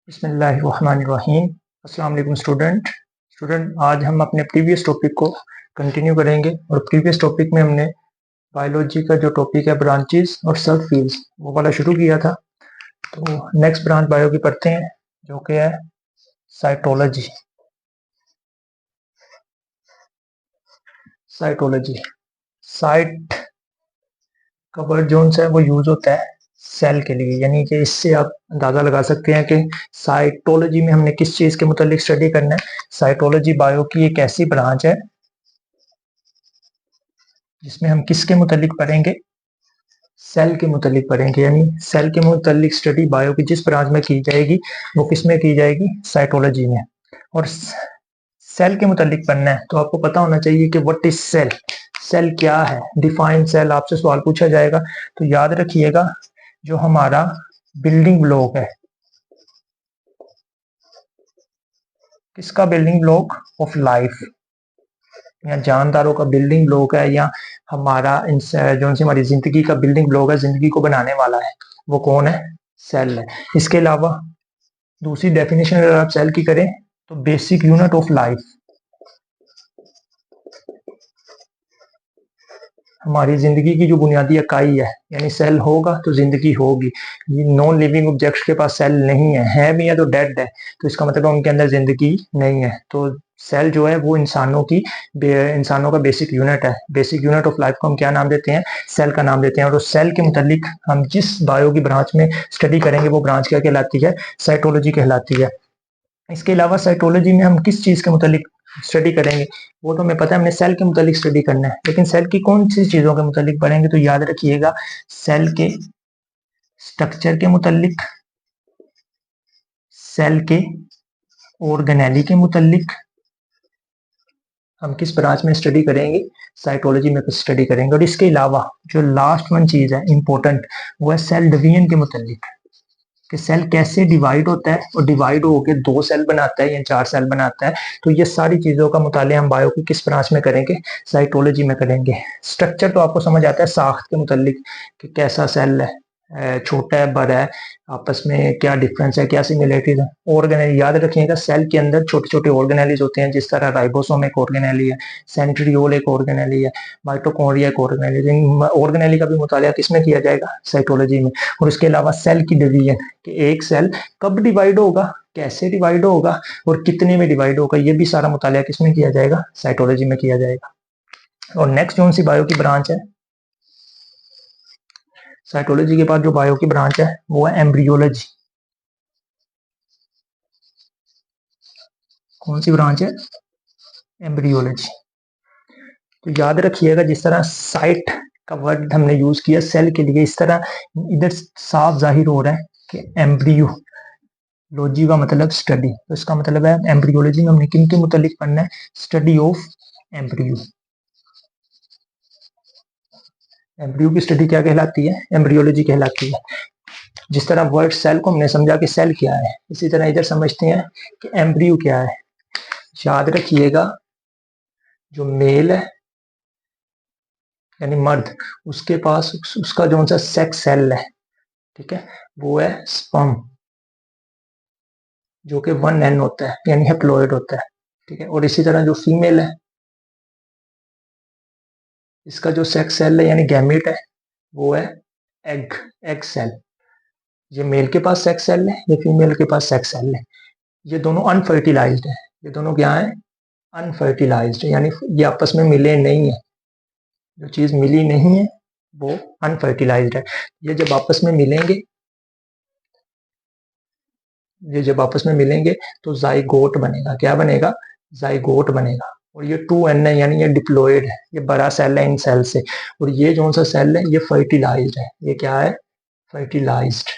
बिस्मिल्लाहिर्रहमानिर्रहीम। अस्सलाम वालेकुम स्टूडेंट। आज हम अपने प्रीवियस टॉपिक को कंटिन्यू करेंगे और प्रीवियस टॉपिक में हमने बायोलॉजी का जो टॉपिक है ब्रांचेस और सब फील्ड्स वो वाला शुरू किया था। तो नेक्स्ट ब्रांच बायो की पढ़ते हैं जो कि है साइटोलॉजी। साइट का वर्ड जो है वो यूज होता है सेल के लिए, यानी कि इससे आप अंदाजा लगा सकते हैं कि साइटोलॉजी में हमने किस चीज के मुतालिक स्टडी करना है। साइटोलॉजी बायो की एक ऐसी ब्रांच है जिसमें हम किसके मुतालिक पढ़ेंगे, सेल के मुतालिक पढ़ेंगे। यानी सेल के मुतालिक स्टडी बायो की जिस ब्रांच में की जाएगी वो किस में की जाएगी, साइटोलॉजी में। और सेल के मुतालिक पढ़ना है तो आपको पता होना चाहिए कि व्हाट इज सेल, सेल क्या है। डिफाइन सेल आपसे सवाल पूछा जाएगा तो याद रखिएगा जो हमारा बिल्डिंग ब्लॉक है, किसका बिल्डिंग ब्लॉक ऑफ लाइफ, या जानदारों का बिल्डिंग ब्लॉक है, या हमारा जो हमारी जिंदगी का बिल्डिंग ब्लॉक है, जिंदगी को बनाने वाला है, वो कौन है, सेल है। इसके अलावा दूसरी डेफिनेशन अगर आप सेल की करें तो बेसिक यूनिट ऑफ लाइफ, हमारी जिंदगी की जो बुनियादी इकाई है, यानी सेल होगा तो जिंदगी होगी। नॉन लिविंग ऑब्जेक्ट्स के पास सेल नहीं है भी है तो डेड है, तो इसका मतलब उनके अंदर जिंदगी नहीं है। तो सेल जो है वो इंसानों का बेसिक यूनिट है। बेसिक यूनिट ऑफ लाइफ को हम क्या नाम देते हैं, सेल का नाम देते हैं। और उस सेल के मुतालिक हम जिस बायो की ब्रांच में स्टडी करेंगे वो ब्रांच क्या कहलाती है, साइटोलॉजी कहलाती है। इसके अलावा साइटोलॉजी में हम किस चीज के मुतालिक स्टडी करेंगे, वो तो हमें पता है, हमने सेल के मुतालिक स्टडी करना है, लेकिन सेल की कौन सी चीजों के मुतालिक पढ़ेंगे। तो याद रखिएगा सेल के स्ट्रक्चर के मुतालिक, सेल के ऑर्गेनेली के मुतालिक हम किस ब्रांच में स्टडी करेंगे, साइटोलॉजी में स्टडी करेंगे। और इसके अलावा जो लास्ट वन चीज है इंपॉर्टेंट, वो है सेल डिवीजन के मुतालिक, कि सेल कैसे डिवाइड होता है और डिवाइड होकर 2 सेल बनाता है या 4 सेल बनाता है। तो ये सारी चीजों का मुताले हम बायो की किस ब्रांच में करेंगे, साइटोलॉजी में करेंगे। स्ट्रक्चर तो आपको समझ आता है साख्त के मुतालिक कि कैसा सेल है, छोटा है बड़ा है, आपस में क्या डिफरेंस है, क्या सिमिलरिटीज है। ऑर्गेनेली याद रखिएगा सेल के अंदर छोटे छोटे ऑर्गेनेलीज होते हैं, जिस तरह राइबोसोम एक ऑर्गेनेली है, सेंट्रियोल एक ऑर्गेनेली है, माइटोकॉन्ड्रिया एक ऑर्गेनेली है। ऑर्गेनेली का भी मुताला किसमें किया जाएगा, साइटोलॉजी में। और इसके अलावा सेल की डिवीजन, कि एक सेल कब डिवाइड होगा, कैसे डिवाइड होगा और कितने में डिवाइड होगा, ये भी सारा मुताला किसमें किया जाएगा, साइटोलॉजी में किया जाएगा। और नेक्स्ट कौन सी बायो की ब्रांच है, साइटोलॉजी के बाद जो बायो की ब्रांच है वो है एम्ब्रियोलॉजी। कौन सी ब्रांच है, एम्ब्रियोलॉजी। तो याद रखिएगा जिस तरह साइट का वर्ड हमने यूज किया सेल के लिए, इस तरह इधर साफ जाहिर हो रहा है कि एम्ब्रियोलॉजी का मतलब स्टडी। तो इसका मतलब है एम्ब्रियोलॉजी में हमने किन के मुतालिक पढ़ना है, स्टडी ऑफ एम्ब्रियो। एम्ब्रियो की स्टडी क्या कहलाती है, एम्ब्रियोलॉजी कहलाती है। जिस तरह वर्ड सेल को हमने समझा कि सेल क्या है, इसी तरह इधर समझते हैं कि एम्ब्रियो क्या है। याद रखिएगा जो मेल है यानी मर्द, उसके पास उसका जो सा सेक्स सेल है, ठीक है, वो है स्पर्म, जो कि 1N होता है यानी हैप्लॉइड होता है, ठीक है। और इसी तरह जो फीमेल है, इसका जो सेक्स सेल है यानी गैमेट है, वो है एग सेल। ये मेल के पास सेक्स सेल है, ये फीमेल के पास सेक्स सेल है। ये दोनों अनफर्टिलाइज्ड है, ये दोनों क्या है, अनफर्टिलाइज्ड, यानी ये आपस में मिले नहीं है। जो चीज मिली नहीं है वो अनफर्टिलाइज्ड है। ये जब आपस में मिलेंगे, ये जब आपस में मिलेंगे तो जाइगोट बनेगा। क्या बनेगा, जाइगोट बनेगा। और ये 2N है यानी ये डिप्लॉयड है, ये बड़ा सेल है इन सेल से। और ये जो सा सेल है ये फर्टिलाइज्ड है, ये क्या है, फर्टिलाइज्ड,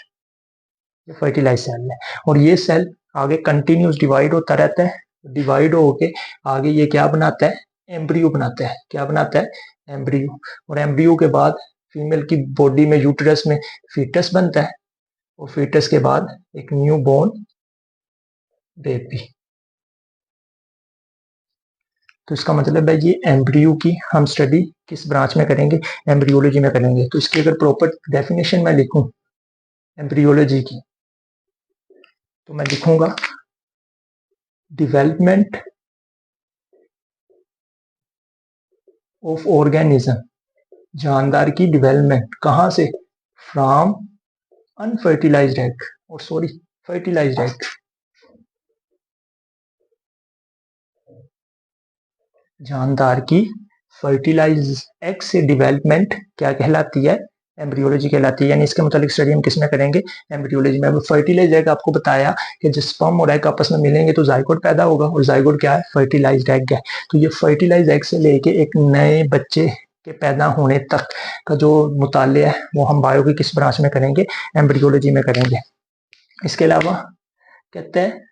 ये फर्टिलाइज सेल है। और ये सेल आगे कंटिन्यूस डिवाइड होता रहता है, डिवाइड होके आगे ये क्या बनाता है, एम्ब्रियो बनाता है। क्या बनाता है, एम्ब्रियो। और एम्ब्रियो के बाद फीमेल की बॉडी में यूट्रस में फीटस बनता है, और फीटस के बाद एक न्यू बोर्न बेबी। तो इसका मतलब है ये एम्ब्रियो की हम स्टडी किस ब्रांच में करेंगे, एम्ब्रियोलॉजी में करेंगे। तो इसकी अगर प्रॉपर डेफिनेशन मैं लिखूं एम्ब्रियोलॉजी की, तो मैं लिखूंगा डेवलपमेंट ऑफ ऑर्गेनिज्म, जानदार की डेवलपमेंट कहाँ से, फ्रॉम अनफर्टिलाइज्ड एग, और सॉरी फर्टिलाइज्ड एग, जानदार की फर्टिलाइज एग से डेवलपमेंट क्या कहलाती है, एम्ब्रियोलॉजी कहलाती है। यानी इसके मुताबिक स्टडी हम किस में करेंगे, एम्ब्रियोलॉजी में। फर्टिलाइज एग आपको बताया कि जब स्पर्म और एग आपस में मिलेंगे तो जाइगोट पैदा होगा, और जाइगोट क्या है, फर्टिलाइज्ड एग है। तो ये फर्टिलाइज एग से लेके एक नए बच्चे के पैदा होने तक का जो मुताले है वो हम बायो की किस ब्रांच में करेंगे, एम्ब्रियोलॉजी में करेंगे। इसके अलावा कहते हैं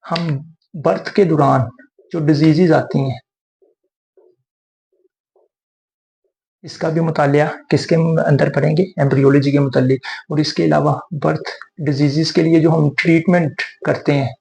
हम बर्थ के दौरान जो डिजीजेज आती हैं इसका भी मुतालिया किसके अंदर पढ़ेंगे, एम्ब्रियोलॉजी के मुतालिक। और इसके अलावा बर्थ डिजीजेस के लिए जो हम ट्रीटमेंट करते हैं,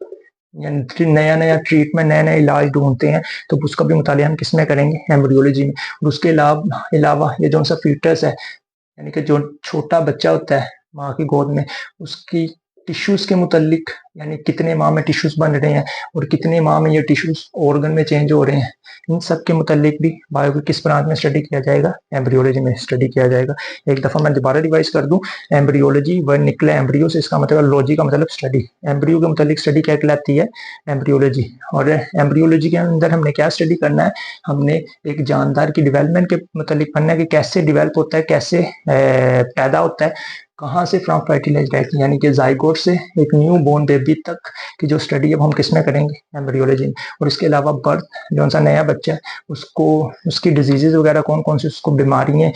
नया नया ट्रीटमेंट, नया नया इलाज ढूंढते हैं, तो उसका भी मुतालिया हम किस में करेंगे, एम्ब्रियोलॉजी में। और उसके अलावा ये जो सा फीटस है, यानी कि जो छोटा बच्चा होता है माँ की गोद में, उसकी टिश्यूज के मुतालिक, यानी कितने माह में टिश्यूज बन रहे हैं और कितने माह में ये टिश्यूज ऑर्गन में चेंज हो रहे हैं, इन सब के मुतालिक भी बायो की किस ब्रांच में स्टडी किया जाएगा, एम्ब्रियोलॉजी में स्टडी किया जाएगा। एक दफा मैं दोबारा रिवाइज कर दूं, एम्ब्रियोलॉजी वर्ड निकला एम्ब्रियो से, इसका मतलब लॉजी का मतलब स्टडी, एम्ब्रियो के मुतालिक स्टडी क्या कहलाती है, एम्ब्रियोलॉजी। और एम्ब्रियोलॉजी के अंदर हमने क्या स्टडी करना है, हमने एक जानदार की डेवलपमेंट के मुतालिक पढ़ना है कि कैसे डेवलप होता है, कैसे पैदा होता है, कहाँ से, फ्रॉम फर्टिलाइज्ड एग, यानी कि जाइगोट से एक न्यू बोर्न बेबी तक की जो स्टडी अब हम किस में करेंगे, एम्ब्रियोलॉजी में। और इसके अलावा बर्थ, जो सा नया बच्चा है उसको, उसकी डिजीजेज वगैरह कौन कौन सी उसको बीमारियाँ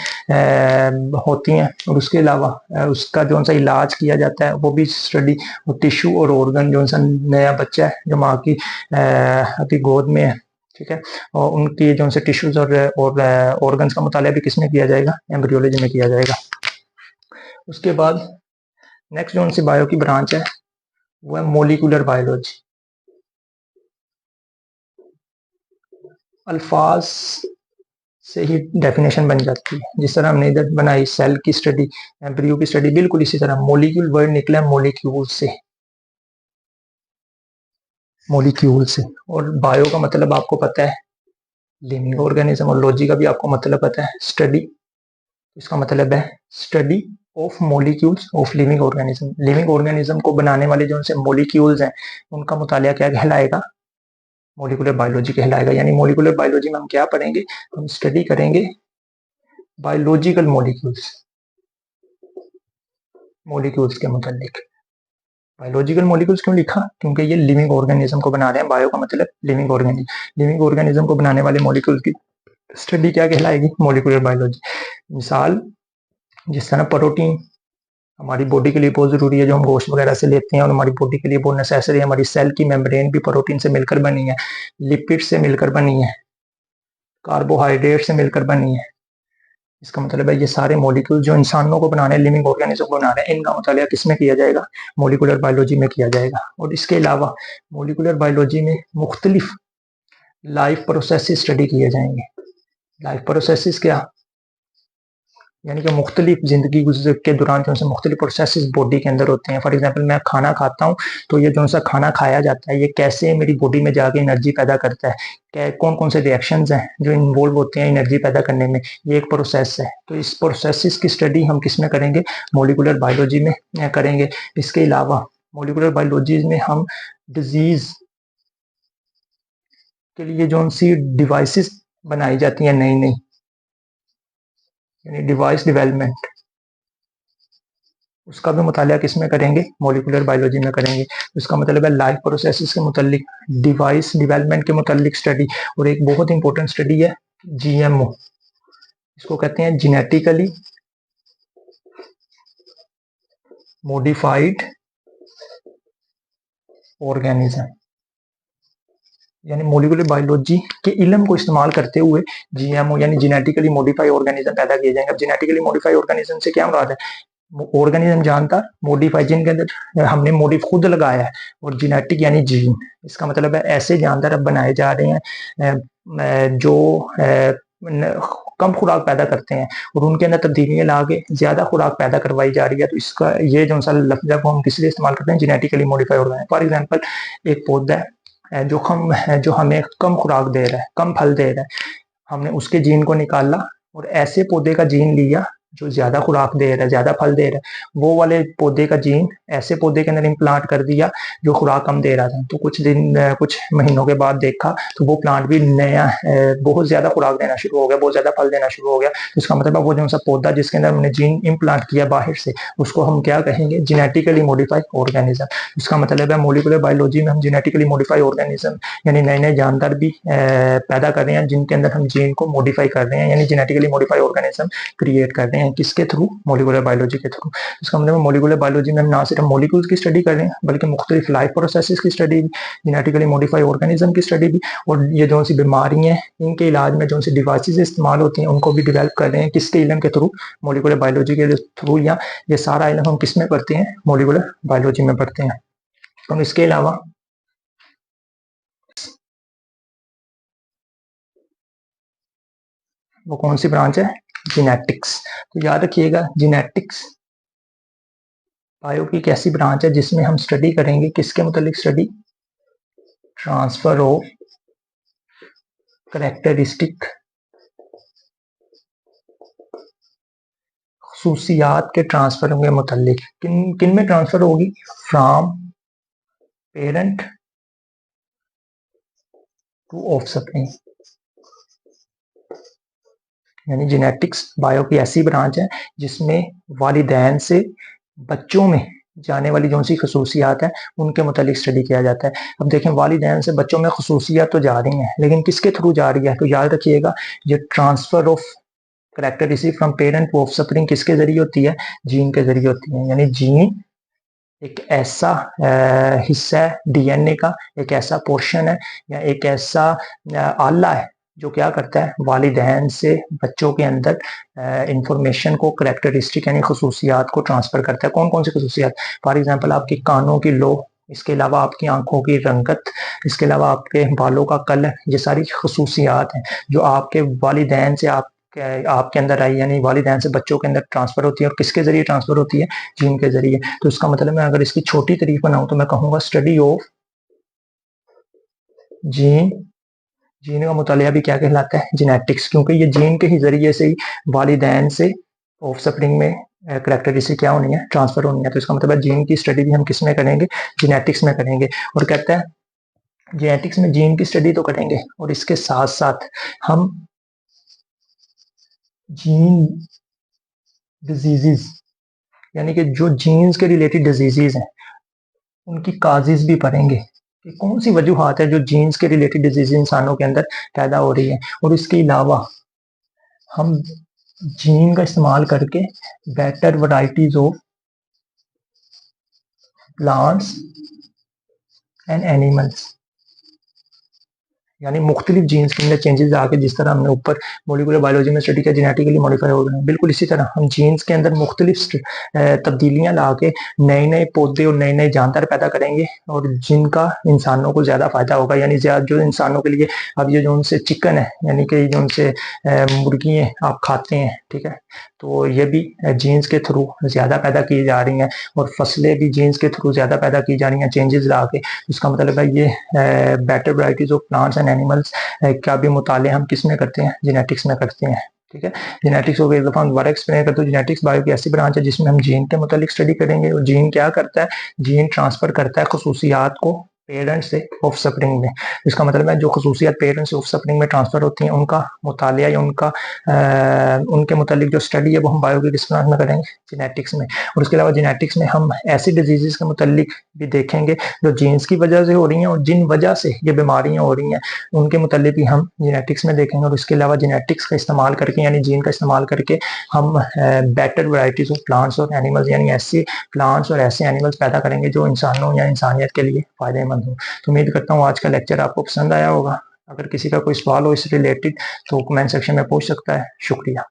होती हैं, और उसके अलावा उसका जो सा इलाज किया जाता है वो भी स्टडी। और टिश्यू और ऑर्गन, जो सा नया बच्चा है जो माँ की अभी गोद में है, ठीक है, और उनकी जो से टिश्यूज और ऑर्गन्स का मुताला भी किसमें किया जाएगा, एम्ब्रियोलॉजी में किया जाएगा। उसके बाद नेक्स्ट जो उनसे बायो की ब्रांच है वो है मोलिकुलर बायोलॉजी। अल्फाज से ही डेफिनेशन बन जाती है, जिस तरह हमने इधर बनाई सेल की स्टडी, एम्ब्रियो की स्टडी, बिल्कुल इसी तरह मोलिक्यूल वर्ड निकला मोलिक्यूल से, मोलिक्यूल से। और बायो का मतलब आपको पता है लिविंग ऑर्गेनिज्म, और लॉजी का भी आपको मतलब पता है स्टडी, इसका मतलब है study of molecules of living organism. Living organism को बनाने वाले जो उनसे मॉलिक्यूल्स हैं उनका मुतालिया क्या कहलाएगा, मॉलिकुलर बायोलॉजी कहलाएगा। यानी मॉलिकुलर बायोलॉजी में हम क्या पढ़ेंगे, हम स्टडी करेंगे बायोलॉजिकल मॉलिक्यूल्स, मॉलिक्यूल्स के मुतालिक। बायोलॉजिकल मॉलिक्यूल्स क्यों लिखा, क्योंकि ये लिविंग ऑर्गेनिज्म को बना रहे हैं, बायो का मतलब लिविंग ऑर्गेनिज्म, लिविंग ऑर्गेनिज्म को बनाने वाले मॉलिक्यूल्स की स्टडी क्या कहलाएगी, मॉलिकुलर बायोलॉजी। मिसाल, जिस तरह प्रोटीन हमारी बॉडी के लिए बहुत जरूरी है, जो हम गोश्त वगैरह से लेते हैं, और हमारी बॉडी के लिए बहुत नेसेसरी है। हमारी सेल की मेम्ब्रेन भी प्रोटीन से मिलकर बनी है, लिपिड से मिलकर बनी है, कार्बोहाइड्रेट से मिलकर बनी है। इसका मतलब है ये सारे मॉलिक्यूल जो इंसानों को बना रहे हैं, लिविंग ऑर्गेनिज्म को बना रहे हैं, इनका मुतालिया किसमें किया जाएगा, मॉलिकुलर बायोलॉजी में किया जाएगा। और इसके अलावा मॉलिकुलर बायोलॉजी में मुख्तलिफ लाइफ प्रोसेसेस स्टडी किए जाएंगे। लाइफ प्रोसेसेस क्या, यानी कि मुख्तलिफ जिंदगी के दौरान जो है मुख्तलिफ प्रोसेसेस बॉडी के अंदर होते हैं। फॉर एग्जांपल मैं खाना खाता हूँ तो ये जो सा खाना खाया जाता है ये कैसे मेरी बॉडी में जाके एनर्जी पैदा करता है, कौन कौन से रिएक्शंस हैं जो इन्वॉल्व होते हैं एनर्जी पैदा करने में, ये एक प्रोसेस है। तो इस प्रोसेसेस की स्टडी हम किस में करेंगे, मॉलिकुलर बायोलॉजी में करेंगे। इसके अलावा मॉलिकुलर बायोलॉजी में हम डिजीज के लिए जो सी डिवाइसेस बनाई जाती हैं नई नई, यानी डिवाइस डेवलपमेंट, उसका भी मुतालिया किस में करेंगे, मॉलिकुलर बायोलॉजी में करेंगे। उसका मतलब है लाइफ प्रोसेसेस के मुतालिक, डिवाइस डेवलपमेंट के मुतालिक स्टडी। और एक बहुत इंपॉर्टेंट स्टडी है जीएमओ, इसको कहते हैं जेनेटिकली मॉडिफाइड ऑर्गेनिज्म। यानी मॉलिकुलर बायोलॉजी के इल्म को इस्तेमाल करते हुए जीएमओ यानी जेनेटिकली मॉडिफाइड ऑर्गेनिज्म पैदा किए जाएंगे। अब जेनेटिकली मॉडिफाइड ऑर्गेनिज्म से क्या मुराद है, ऑर्गेनिज्म जानता मॉडिफाई, जिनके अंदर हमने मॉडिफ खुद लगाया है, और जेनेटिक यानी जीन। इसका मतलब है ऐसे जानदार अब बनाए जा रहे हैं जो कम खुराक पैदा करते हैं और उनके अंदर तब्दीलियां ला के ज्यादा खुराक पैदा करवाई जा रही है, तो इसका ये जो सा लफ्ज है वो हम किस लिए इस्तेमाल करते हैं, genetically modify organism. For example एक पौधा है जो हमें कम खुराक दे रहा है, कम फल दे रहा है, हमने उसके जीन को निकाला और ऐसे पौधे का जीन लिया जो ज्यादा खुराक दे रहा है, ज्यादा फल दे रहा है, वो वाले पौधे का जीन ऐसे पौधे के अंदर इम्प्लांट कर दिया जो खुराक कम दे रहा था। तो कुछ महीनों के बाद देखा तो वो प्लांट भी नया बहुत ज्यादा खुराक देना शुरू हो गया, बहुत ज्यादा फल देना शुरू हो गया। तो इसका मतलब है वो जो सा पौधा जिसके अंदर हमने जीन इम्प्लांट किया बाहर से, उसको हम क्या कहेंगे, जेनेटिकली मॉडिफाइड ऑर्गेनिज्म। इसका मतलब है मॉलिक्यूलर बायोलॉजी में हम जेनेटिकली मॉडिफाइड ऑर्गेनिज्म यानी नए नए जानदार भी पैदा कर रहे हैं जिनके अंदर हम जीन को मॉडिफाई कर रहे हैं, यानी जेनेटिकली मॉडिफाइड ऑर्गेनिज्म क्रिएट कर रहे हैं। किसके थ्रू, मॉलिक्यूलर बायोलॉजी के थ्रू। इसका मतलब मॉलिक्यूलर बायोलॉजी में हम ना सिर्फ मॉलिक्यूल्स की स्टडी कर रहे हैं बल्कि मुख्तलिफ लाइफ प्रोसेसेस की स्टडी भी, जेनेटिकली मॉडिफाइड ऑर्गेनिज्म की स्टडी भी, और ये जो सी बीमारियां हैं इनके इलाज में जो सी डिवाइसेस इस्तेमाल होती हैं उनको भी डेवलप कर रहे हैं। किसके इल्म के थ्रू, मॉलिक्यूलर बायोलॉजी के थ्रू। या ये सारा इल्म हम किस में पढ़ते हैं, मॉलिक्यूलर बायोलॉजी में पढ़ते हैं। तो इसके अलावा वो कौन सी ब्रांच है, जेनेटिक्स। तो याद रखिएगा जेनेटिक्स बायो की एक ऐसी ब्रांच है जिसमें हम स्टडी करेंगे किसके मुतालिक स्टडी, ट्रांसफर ऑफ कैरेक्टरिस्टिक, खसूसियात के ट्रांसफर के मुतालिक। किन में ट्रांसफर होगी, फ्रॉम पेरेंट टू ऑफस्प्रिंग। यानी जेनेटिक्स बायो की ऐसी ब्रांच है जिसमें वालिदैन से बच्चों में जाने वाली जो सी खसूसियात है उनके मुतालिक स्टडी किया जाता है। अब देखें वालिदैन से बच्चों में खसूसियात तो जा रही हैं लेकिन किसके थ्रू जा रही है, तो याद रखिएगा ये transfer of characteristic from parent to offspring किसके जरिए होती है, जीन के जरिए होती है। यानी जीन एक ऐसा हिस्सा है डीएनए का, एक ऐसा पोर्शन है या एक ऐसा आला है जो क्या करता है, वालिदैन से बच्चों के अंदर इंफॉर्मेशन को, करेक्टरिस्टिक यानी खसूसियात को ट्रांसफर करता है। कौन कौन सी खसूसियात, फॉर एग्जांपल आपकी कानों की लो, इसके अलावा आपकी आंखों की रंगत, इसके अलावा आपके बालों का कलर, ये सारी खसूसियात हैं जो आपके वालिदैन से आपके अंदर आई, यानी वालिदैन से बच्चों के अंदर ट्रांसफर होती है। और किसके जरिए ट्रांसफर होती है, जीन के जरिए। तो इसका मतलब मैं अगर इसकी छोटी तारीफ बनाऊं तो मैं कहूंगा स्टडी ऑफ जीन। जीन का मुतालिया भी क्या कहलाता है, जेनेटिक्स, क्योंकि ये जीन के ही जरिए से ही वालिदैन से ऑफस्प्रिंग में कैरेक्टरिस्टिक क्या होनी है, ट्रांसफर होनी है। तो इसका मतलब है जीन की स्टडी भी हम किस में करेंगे, जेनेटिक्स में करेंगे। और कहता है जेनेटिक्स में जीन की स्टडी तो करेंगे और इसके साथ साथ हम जीन डिजीजेस यानी कि जो जीन्स के रिलेटेड डिजीजेस हैं उनकी काजेज भी पढ़ेंगे कि कौन सी वजूहात है जो जीन्स के रिलेटेड डिजीज इंसानों के अंदर पैदा हो रही है। और इसके अलावा हम जीन का इस्तेमाल करके better varieties of plants and animals, यानी मुख्तलिफ जीन्स के अंदर चेंजेस आके, जिस तरह हमने ऊपर मॉलिक्यूलर बायोलॉजी में स्टडी किया जेनेटिकली मॉडिफाई हो गए, बिल्कुल इसी तरह हम जीन्स के अंदर मुख्तलिफ तब्दीलियां ला के नए नए पौधे और नए नए जानदार पैदा करेंगे और जिनका इंसानों को ज़्यादा फायदा होगा। यानी जो इंसानों के लिए, अब ये जो उनसे चिकन है यानी कि जो उनसे मुर्गी आप खाते हैं, ठीक है, तो ये भी जीन्स के थ्रू ज़्यादा पैदा की जा रही हैं और फसलें भी जीन्स के थ्रू ज़्यादा पैदा की जा रही हैं चेंजेस ला के। इसका मतलब है ये better varieties of plants and animals का भी मुताले हम किस में करते हैं, जेनेटिक्स में करते हैं। ठीक है, जेनेटिक्स को एक दफा हम दोबारा एक्सप्लेन करते हैं। जेनेटिक्स बायो की ऐसी ब्रांच है जिसमें हम जीन के मुतालिक स्टडी करेंगे। और जीन क्या करता है, जीन ट्रांसफर करता है खसूसियात को पेरेंट से ऑफस्प्रिंग में। इसका मतलब है जो खसूसियात पेरेंट से ऑफस्प्रिंग में ट्रांसफर होती हैं उनका मुतालिया या उनके मुतालिक जो स्टडी है वो हम बायो की किस ब्रांच में करेंगे, जेनेटिक्स में। और उसके अलावा जेनेटिक्स में हम ऐसी डिजीजेस के मुतालिक भी देखेंगे जो जीन्स की वजह से हो रही हैं और जिन वजह से ये बीमारियां हो रही हैं उनके मुतालिक भी हम जेनेटिक्स में देखेंगे। और इसके अलावा जेनेटिक्स का इस्तेमाल करके यानी जीन का इस्तेमाल करके हम बेटर वैरायटीज ऑफ प्लांट्स और एनिमल्स यानी ऐसे प्लांट्स और ऐसे एनिमल्स पैदा करेंगे जो इंसानों या इंसानियत के लिए फायदेमंद हो। तो उम्मीद करता हूँ आज का लेक्चर आपको पसंद आया होगा। अगर किसी का कोई सवाल हो इस रिलेटेड तो कमेंट सेक्शन में पूछ सकता है। शुक्रिया।